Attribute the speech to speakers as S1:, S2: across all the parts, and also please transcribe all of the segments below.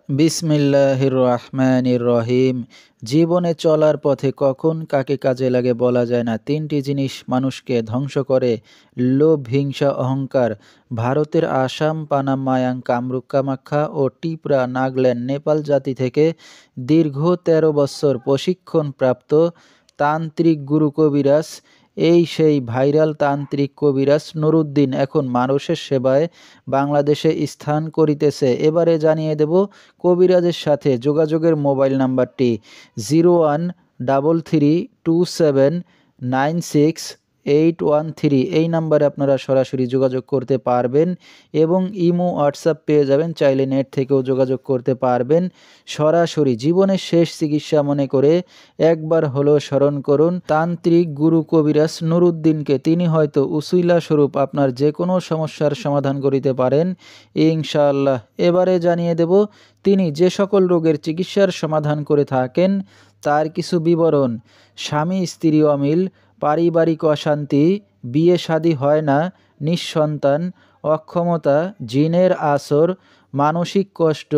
S1: বিসমিল্লাহির রহমানির রহিম। জীবনে চলার পথে কখন কাকে কাজে লাগে বলা যায় না। তিনটি জিনিস মানুষকে ধ্বংস করে: লোভ, হিংসা, অহংকার। ভারতের আসাম, পানাম, মায়াং, কামরূপ, কামাখ্যা ও টিপরা, নাগাল্যান্ড, নেপাল জাতি থেকে দীর্ঘ ১৩ বছর প্রশিক্ষণপ্রাপ্ত তান্ত্রিক গুরু কবিরাজ, এই সেই ভাইরাল তান্ত্রিক কবিরাজ নুরুদ্দিন এখন মানুষের সেবায় বাংলাদেশে স্থান করিতেছে। এবারে জানিয়ে দেব কবিরাজের সাথে যোগাযোগের মোবাইল নাম্বারটি 013327968113। এই নাম্বারে আপনারা সরাসরি যোগাযোগ করতে পারবেন এবং ইমো, হোয়াটসঅ্যাপ পেয়ে যাবেন। চাইলে নেট থেকেও যোগাযোগ করতে পারবেন। সরাসরি জীবনের শেষ চিকিৎসা মনে করে একবার হলেও স্মরণ করুন তান্ত্রিক গুরু কবিরাজ নুরুদ্দিনকে। তিনি হয়তো উসিলা স্বরূপ আপনার যে কোনো সমস্যার সমাধান করিতে পারেন ইনশাআল্লাহ। এবারে জানিয়ে দেব তিনি যে সকল রোগের চিকিৎসার সমাধান করে থাকেন তার কিছু বিবরণ: স্বামী স্ত্রী অমিল, পারিবারিক অশান্তি, বিয়ে শাদী হয় না, নিঃসন্তান, অক্ষমতা, জিনের আসর, মানসিক কষ্ট,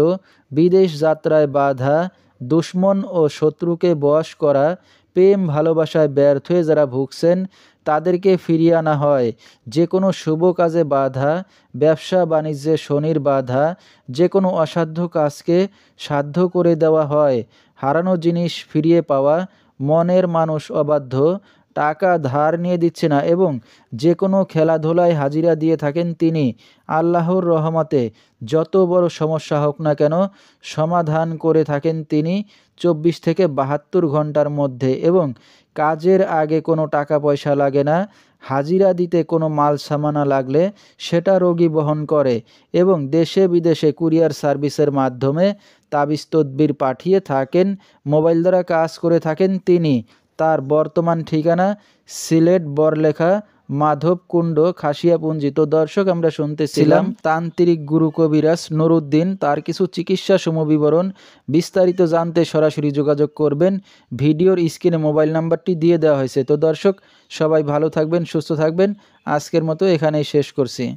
S1: বিদেশ যাত্রায় বাধা, দুশ্মন ও শত্রুকে বশ করা, প্রেম ভালোবাসায় ব্যর্থ হয়ে যারা ভুগছেন তাদেরকে ফিরিয়ে আনা হয়, যে কোনো শুভ কাজে বাধা, ব্যবসা বাণিজ্যে শনির বাধা, যে কোনো অসাধ্য কাজকে সাধ্য করে দেওয়া হয়, হারানো জিনিস ফিরিয়ে পাওয়া, মনের মানুষ অবাধ্য, টাকা ধার নিয়ে দিচ্ছে না এবং যে কোনো খেলাধুলায় হাজিরা দিয়ে থাকেন তিনি, আল্লাহর রহমতে যত বড় সমস্যা হোক না কেন সমাধান করে থাকেন তিনি ২৪ থেকে ৭২ ঘন্টার মধ্যে এবং কাজের আগে কোনো টাকা পয়সা লাগে না। হাজিরা দিতে কোনো মাল সামানা লাগলে সেটা রোগী বহন করে এবং দেশে বিদেশে কুরিয়ার সার্ভিসের মাধ্যমে তাবিজ তদবির পাঠিয়ে থাকেন। মোবাইল দ্বারা কাজ করে থাকেন তিনি। তার বর্তমান ঠিকানা সিলেট, বড়লেখা, মাধবকুণ্ড, খাসিয়াপুঞ্জি। তো দর্শক, আমরা শুনতেছিলাম তান্ত্রিক গুরু কবিরাজ নুরুদ্দিন, তার কিছু চিকিৎসা সমবিবরণ। বিস্তারিত জানতে সরাসরি যোগাযোগ করবেন। ভিডিওর স্ক্রিনে মোবাইল নাম্বারটি দিয়ে দেওয়া হয়েছে। তো দর্শক, সবাই ভালো থাকবেন, সুস্থ থাকবেন। আজকের মতো এখানেই শেষ করছি।